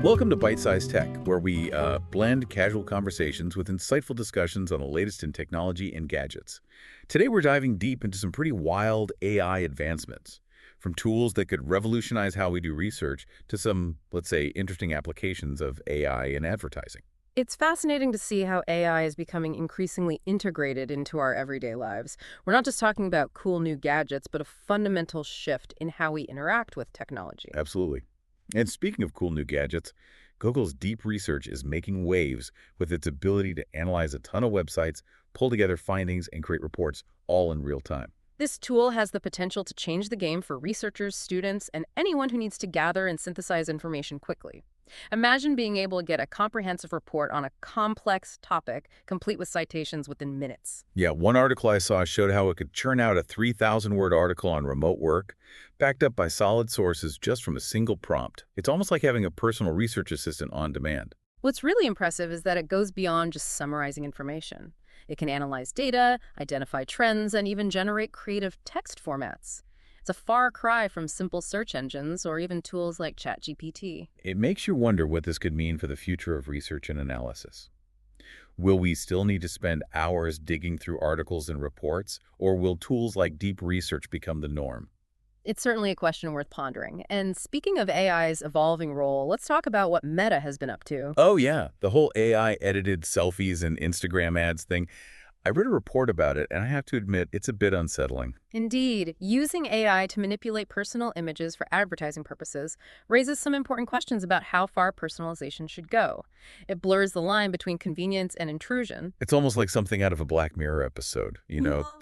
Welcome to Byte-Sized Tech, where we blend casual conversations with insightful discussions on the latest in technology and gadgets. Today we're diving deep into some pretty wild AI advancements, from tools that could revolutionize how we do research to some, let's say, interesting applications of AI in advertising. It's fascinating to see how AI is becoming increasingly integrated into our everyday lives. We're not just talking about cool new gadgets, but a fundamental shift in how we interact with technology. Absolutely. And speaking of cool new gadgets, Google's deep research is making waves with its ability to analyze a ton of websites, pull together findings, and create reports all in real time. This tool has the potential to change the game for researchers, students, and anyone who needs to gather and synthesize information quickly. Imagine being able to get a comprehensive report on a complex topic, complete with citations within minutes. Yeah, one article I saw showed how it could churn out a 3,000-word article on remote work, backed up by solid sources just from a single prompt. It's almost like having a personal research assistant on demand. What's really impressive is that it goes beyond just summarizing information. It can analyze data, identify trends, and even generate creative text formats. It's a far cry from simple search engines or even tools like ChatGPT. It makes you wonder what this could mean for the future of research and analysis. Will we still need to spend hours digging through articles and reports, or will tools like deep research become the norm? It's certainly a question worth pondering. And speaking of AI's evolving role, let's talk about what Meta has been up to. Oh yeah, the whole AI-edited selfies and Instagram ads thing. I read a report about it, and I have to admit, it's a bit unsettling. Indeed, using AI to manipulate personal images for advertising purposes raises some important questions about how far personalization should go. It blurs the line between convenience and intrusion. It's almost like something out of a Black Mirror episode,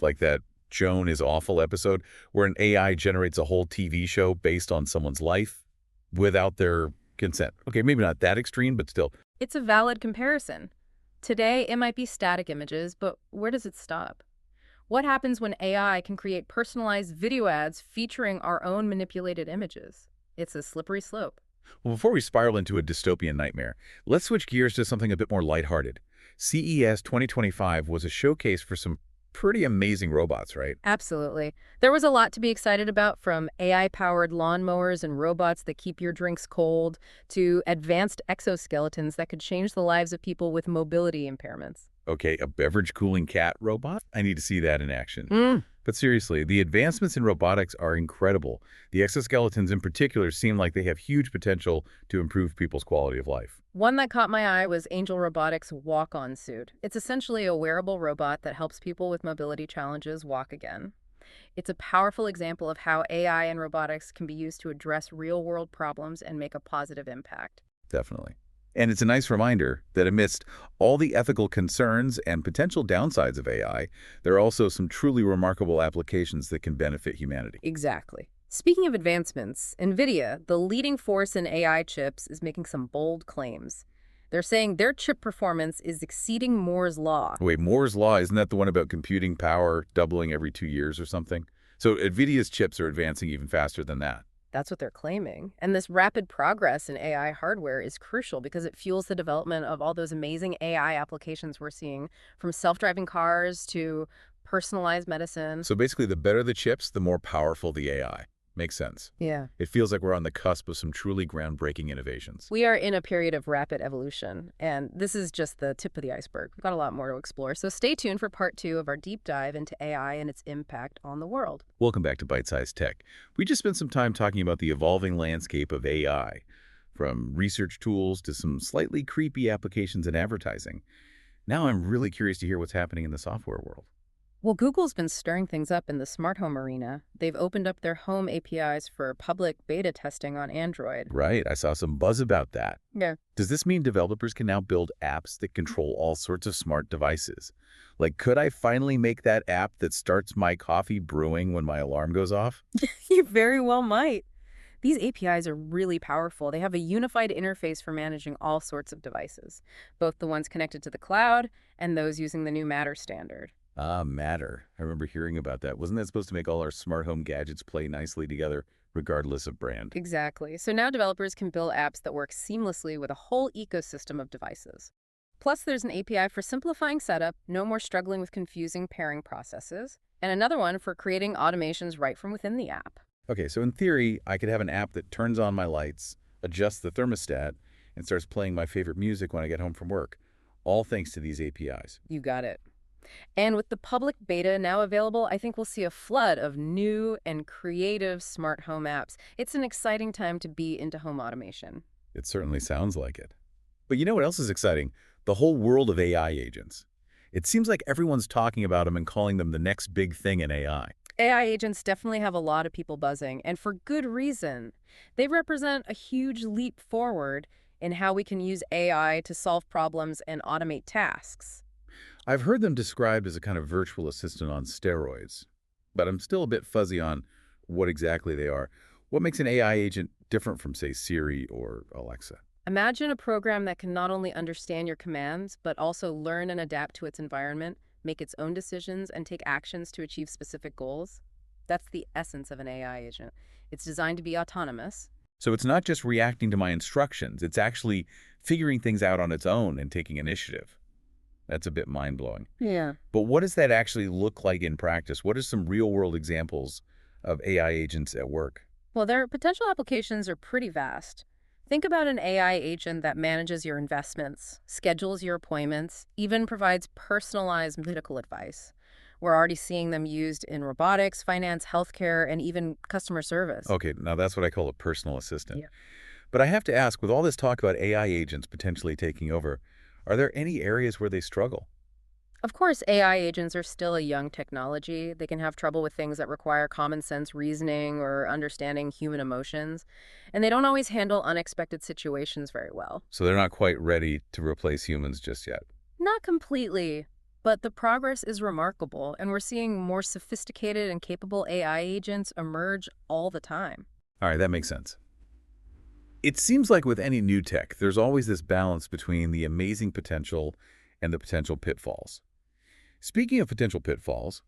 like that Joan is Awful episode, where an AI generates a whole TV show based on someone's life without their consent. Okay, maybe not that extreme, but still. It's a valid comparison. Today, it might be static images, but where does it stop? What happens when AI can create personalized video ads featuring our own manipulated images? It's a slippery slope. Well, before we spiral into a dystopian nightmare, let's switch gears to something a bit more lighthearted. CES 2025 was a showcase for some pretty amazing robots, right? Absolutely. There was a lot to be excited about, from AI-powered lawnmowers and robots that keep your drinks cold to advanced exoskeletons that could change the lives of people with mobility impairments. Okay, a beverage cooling cat robot? I need to see that in action. But seriously, the advancements in robotics are incredible. The exoskeletons in particular seem like they have huge potential to improve people's quality of life. One that caught my eye was Angel Robotics' walk-on suit. It's essentially a wearable robot that helps people with mobility challenges walk again. It's a powerful example of how AI and robotics can be used to address real-world problems and make a positive impact. Definitely. And it's a nice reminder that amidst all the ethical concerns and potential downsides of AI, there are also some truly remarkable applications that can benefit humanity. Exactly. Speaking of advancements, NVIDIA, the leading force in AI chips, is making some bold claims. They're saying their chip performance is exceeding Moore's Law. Wait, Moore's Law, isn't that the one about computing power doubling every 2 years or something? So NVIDIA's chips are advancing even faster than that. That's what they're claiming. And this rapid progress in AI hardware is crucial because it fuels the development of all those amazing AI applications we're seeing, from self-driving cars to personalized medicine. So basically, the better the chips, the more powerful the AI. Makes sense. Yeah. It feels like we're on the cusp of some truly groundbreaking innovations. We are in a period of rapid evolution, and this is just the tip of the iceberg. We've got a lot more to explore, so stay tuned for part 2 of our deep dive into AI and its impact on the world. Welcome back to Byte-Sized Tech. We just spent some time talking about the evolving landscape of AI, from research tools to some slightly creepy applications in advertising. Now I'm really curious to hear what's happening in the software world. Well, Google's been stirring things up in the smart home arena. They've opened up their home APIs for public beta testing on Android. Right, I saw some buzz about that. Yeah. Does this mean developers can now build apps that control all sorts of smart devices? Like, could I finally make that app that starts my coffee brewing when my alarm goes off? You very well might. These APIs are really powerful. They have a unified interface for managing all sorts of devices, both the ones connected to the cloud and those using the new Matter standard. Ah, Matter. I remember hearing about that. Wasn't that supposed to make all our smart home gadgets play nicely together, regardless of brand? Exactly. So now developers can build apps that work seamlessly with a whole ecosystem of devices. Plus, there's an API for simplifying setup, no more struggling with confusing pairing processes, and another one for creating automations right from within the app. Okay, so in theory, I could have an app that turns on my lights, adjusts the thermostat, and starts playing my favorite music when I get home from work, all thanks to these APIs. You got it. And with the public beta now available, I think we'll see a flood of new and creative smart home apps. It's an exciting time to be into home automation. It certainly sounds like it. But you know what else is exciting? The whole world of AI agents. It seems like everyone's talking about them and calling them the next big thing in AI. AI agents definitely have a lot of people buzzing, and for good reason. They represent a huge leap forward in how we can use AI to solve problems and automate tasks. I've heard them described as a kind of virtual assistant on steroids, but I'm still a bit fuzzy on what exactly they are. What makes an AI agent different from, say, Siri or Alexa? Imagine a program that can not only understand your commands, but also learn and adapt to its environment, make its own decisions, and take actions to achieve specific goals. That's the essence of an AI agent. It's designed to be autonomous. So it's not just reacting to my instructions, it's actually figuring things out on its own and taking initiative. That's a bit mind-blowing. Yeah. But what does that actually look like in practice? What are some real-world examples of AI agents at work? Well, their potential applications are pretty vast. Think about an AI agent that manages your investments, schedules your appointments, even provides personalized medical advice. We're already seeing them used in robotics, finance, healthcare, and even customer service. Okay, now that's what I call a personal assistant. Yeah. But I have to ask, with all this talk about AI agents potentially taking over, are there any areas where they struggle? Of course, AI agents are still a young technology. They can have trouble with things that require common sense reasoning or understanding human emotions, and they don't always handle unexpected situations very well. So they're not quite ready to replace humans just yet. Not completely, but the progress is remarkable, and we're seeing more sophisticated and capable AI agents emerge all the time. All right, that makes sense. It seems like with any new tech, there's always this balance between the amazing potential and the potential pitfalls. Speaking of potential pitfalls,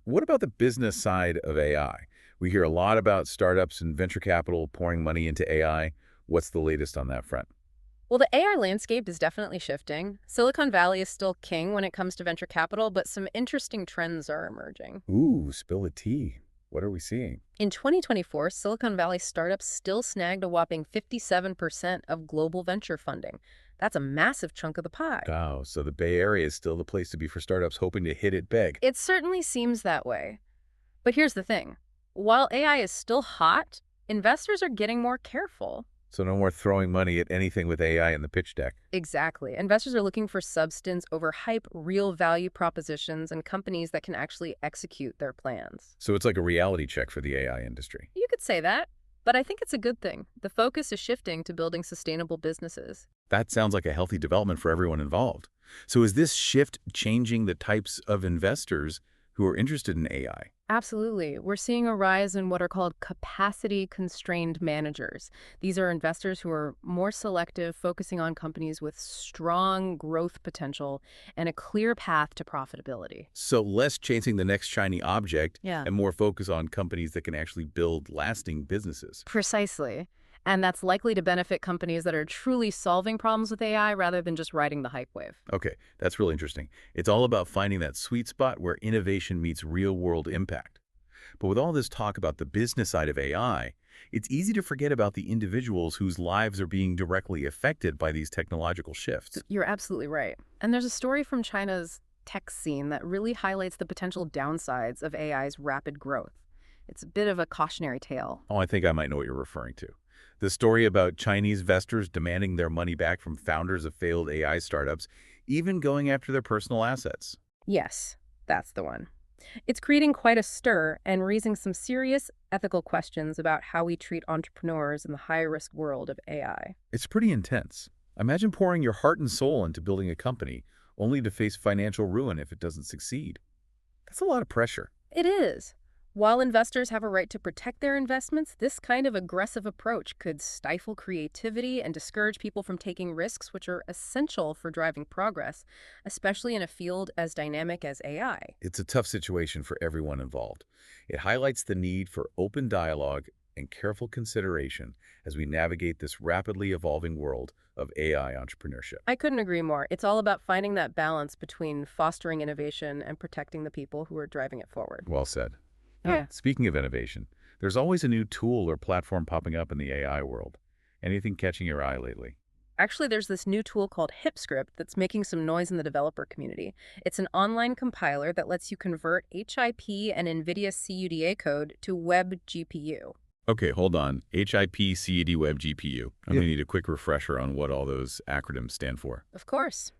what about the business side of AI? We hear a lot about startups and venture capital pouring money into AI. What's the latest on that front? Well, the AI landscape is definitely shifting. Silicon Valley is still king when it comes to venture capital, but some interesting trends are emerging. Ooh, spill the tea. What are we seeing? In 2024, Silicon Valley startups still snagged a whopping 57% of global venture funding. That's a massive chunk of the pie. Wow, so the Bay Area is still the place to be for startups hoping to hit it big. It certainly seems that way. But here's the thing. While AI is still hot, investors are getting more careful. So no more throwing money at anything with AI in the pitch deck. Exactly. Investors are looking for substance over hype, real value propositions, and companies that can actually execute their plans. So it's like a reality check for the AI industry. You could say that, but I think it's a good thing. The focus is shifting to building sustainable businesses. That sounds like a healthy development for everyone involved. So is this shift changing the types of investors who are interested in AI? Absolutely. We're seeing a rise in what are called capacity-constrained managers. These are investors who are more selective, focusing on companies with strong growth potential and a clear path to profitability. So less chasing the next shiny object Yeah. and more focus on companies that can actually build lasting businesses. Precisely. And that's likely to benefit companies that are truly solving problems with AI rather than just riding the hype wave. Okay, that's really interesting. It's all about finding that sweet spot where innovation meets real-world impact. But with all this talk about the business side of AI, it's easy to forget about the individuals whose lives are being directly affected by these technological shifts. You're absolutely right. And there's a story from China's tech scene that really highlights the potential downsides of AI's rapid growth. It's a bit of a cautionary tale. Oh, I think I might know what you're referring to. The story about Chinese investors demanding their money back from founders of failed AI startups, even going after their personal assets. Yes, that's the one. It's creating quite a stir and raising some serious ethical questions about how we treat entrepreneurs in the high-risk world of AI. It's pretty intense. Imagine pouring your heart and soul into building a company, only to face financial ruin if it doesn't succeed. That's a lot of pressure. It is. While investors have a right to protect their investments, this kind of aggressive approach could stifle creativity and discourage people from taking risks, which are essential for driving progress, especially in a field as dynamic as AI. It's a tough situation for everyone involved. It highlights the need for open dialogue and careful consideration as we navigate this rapidly evolving world of AI entrepreneurship. I couldn't agree more. It's all about finding that balance between fostering innovation and protecting the people who are driving it forward. Well said. Yeah. Speaking of innovation, there's always a new tool or platform popping up in the AI world. Anything catching your eye lately? Actually, there's this new tool called HipScript that's making some noise in the developer community. It's an online compiler that lets you convert HIP and NVIDIA CUDA code to web GPU. Okay, hold on. HIP CUD Web GPU. I'm going to need a quick refresher on what all those acronyms stand for. Of course.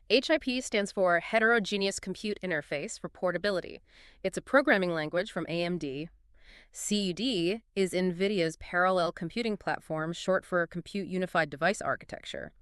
HIP stands for Heterogeneous Compute Interface for portability. It's a programming language from AMD. CUD is NVIDIA's parallel computing platform, short for Compute Unified Device Architecture.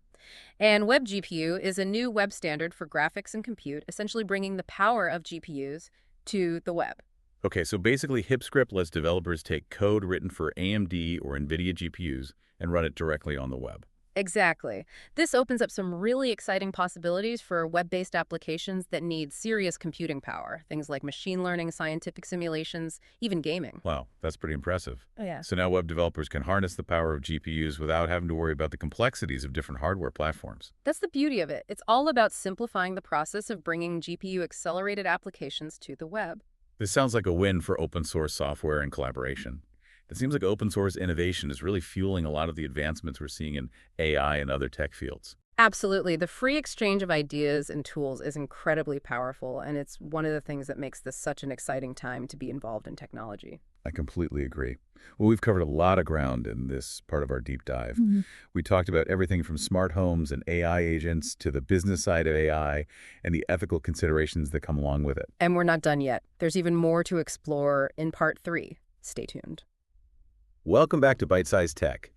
And WebGPU is a new web standard for graphics and compute, essentially bringing the power of GPUs to the web. Okay, so basically HipScript lets developers take code written for AMD or NVIDIA GPUs and run it directly on the web. Exactly. This opens up some really exciting possibilities for web-based applications that need serious computing power, things like machine learning, scientific simulations, even gaming. Wow, that's pretty impressive. Oh, yeah. So now web developers can harness the power of GPUs without having to worry about the complexities of different hardware platforms. That's the beauty of it. It's all about simplifying the process of bringing GPU-accelerated applications to the web. This sounds like a win for open source software and collaboration. It seems like open source innovation is really fueling a lot of the advancements we're seeing in AI and other tech fields. Absolutely. The free exchange of ideas and tools is incredibly powerful, and it's one of the things that makes this such an exciting time to be involved in technology. I completely agree. Well, we've covered a lot of ground in this part of our deep dive. We talked about everything from smart homes and AI agents to the business side of AI and the ethical considerations that come along with it. And we're not done yet. There's even more to explore in part 3. Stay tuned. Welcome back to Byte-Sized Tech.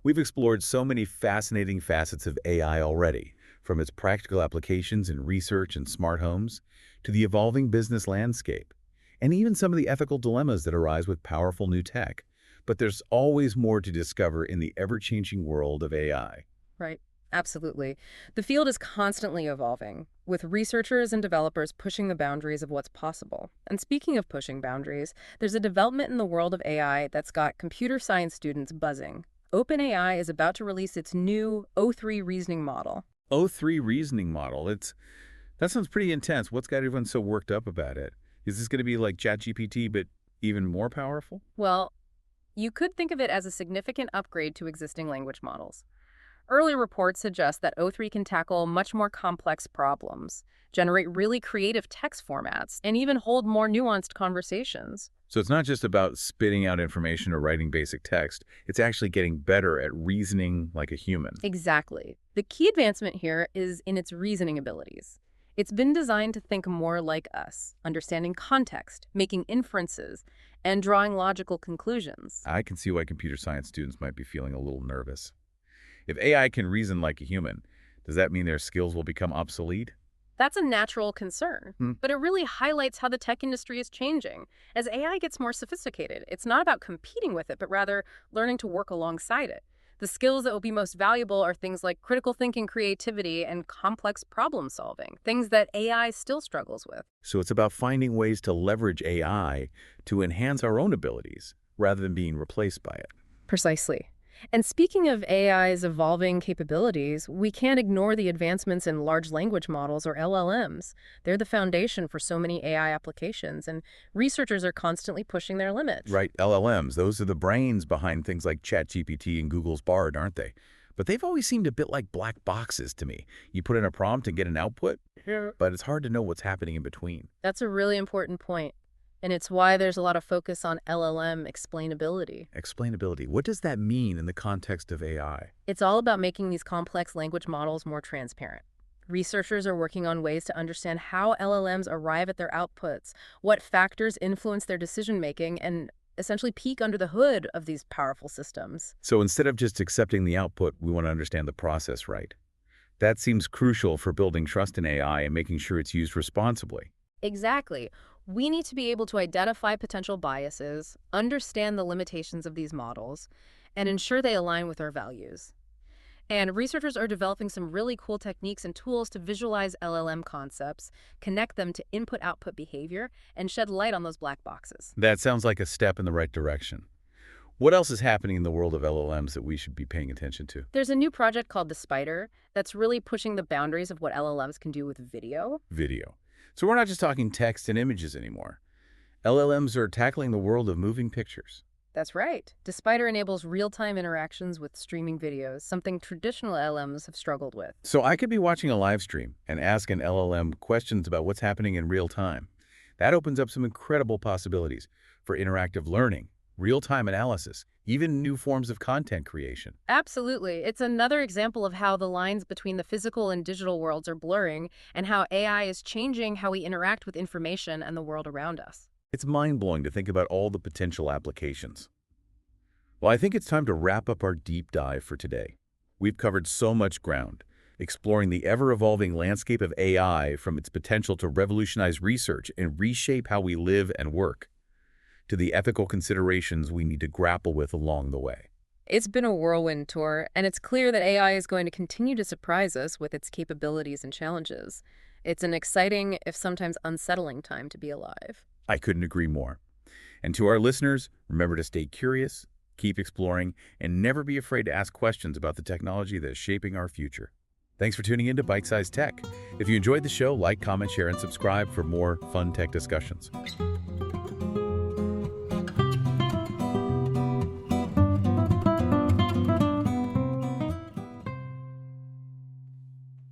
We've explored so many fascinating facets of AI already, from its practical applications in research and smart homes to the evolving business landscape, and even some of the ethical dilemmas that arise with powerful new tech. But there's always more to discover in the ever-changing world of AI. Right. Absolutely. The field is constantly evolving, with researchers and developers pushing the boundaries of what's possible. And speaking of pushing boundaries, there's a development in the world of AI that's got computer science students buzzing. OpenAI is about to release its new O3 reasoning model. O3 reasoning model. That sounds pretty intense. What's got everyone so worked up about it? Is this going to be like ChatGPT, but even more powerful? Well, you could think of it as a significant upgrade to existing language models. Early reports suggest that O3 can tackle much more complex problems, generate really creative text formats, and even hold more nuanced conversations. So it's not just about spitting out information or writing basic text. It's actually getting better at reasoning like a human. Exactly. The key advancement here is in its reasoning abilities. It's been designed to think more like us, understanding context, making inferences, and drawing logical conclusions. I can see why computer science students might be feeling a little nervous. If AI can reason like a human, does that mean their skills will become obsolete? That's a natural concern, but it really highlights how the tech industry is changing. As AI gets more sophisticated, it's not about competing with it, but rather learning to work alongside it. The skills that will be most valuable are things like critical thinking, creativity, and complex problem solving, things that AI still struggles with. So it's about finding ways to leverage AI to enhance our own abilities rather than being replaced by it. Precisely. And speaking of AI's evolving capabilities, we can't ignore the advancements in large language models, or LLMs. They're the foundation for so many AI applications, and researchers are constantly pushing their limits. Right, LLMs, those are the brains behind things like ChatGPT and Google's Bard, aren't they? But they've always seemed a bit like black boxes to me. You put in a prompt and get an output, but it's hard to know what's happening in between. That's a really important point. And it's why there's a lot of focus on LLM explainability. Explainability. What does that mean in the context of AI? It's all about making these complex language models more transparent. Researchers are working on ways to understand how LLMs arrive at their outputs, what factors influence their decision-making, and essentially peek under the hood of these powerful systems. So instead of just accepting the output, we want to understand the process right. That seems crucial for building trust in AI and making sure it's used responsibly. Exactly. We need to be able to identify potential biases, understand the limitations of these models, and ensure they align with our values. And researchers are developing some really cool techniques and tools to visualize LLM concepts, connect them to input-output behavior, and shed light on those black boxes. That sounds like a step in the right direction. What else is happening in the world of LLMs that we should be paying attention to? There's a new project called The Spider that's really pushing the boundaries of what LLMs can do with video. Video. So we're not just talking text and images anymore. LLMs are tackling the world of moving pictures. That's right. Spider enables real-time interactions with streaming videos, something traditional LMs have struggled with. So I could be watching a live stream and ask an LLM questions about what's happening in real time. That opens up some incredible possibilities for interactive learning, real-time analysis, even new forms of content creation. Absolutely. It's another example of how the lines between the physical and digital worlds are blurring and how AI is changing how we interact with information and the world around us. It's mind-blowing to think about all the potential applications. Well, I think it's time to wrap up our deep dive for today. We've covered so much ground, exploring the ever-evolving landscape of AI from its potential to revolutionize research and reshape how we live and work, to the ethical considerations we need to grapple with along the way. It's been a whirlwind tour, and it's clear that AI is going to continue to surprise us with its capabilities and challenges. It's an exciting, if sometimes unsettling, time to be alive. I couldn't agree more. And to our listeners, remember to stay curious, keep exploring, and never be afraid to ask questions about the technology that is shaping our future. Thanks for tuning in to Byte-Sized Tech. If you enjoyed the show, like, comment, share, and subscribe for more fun tech discussions.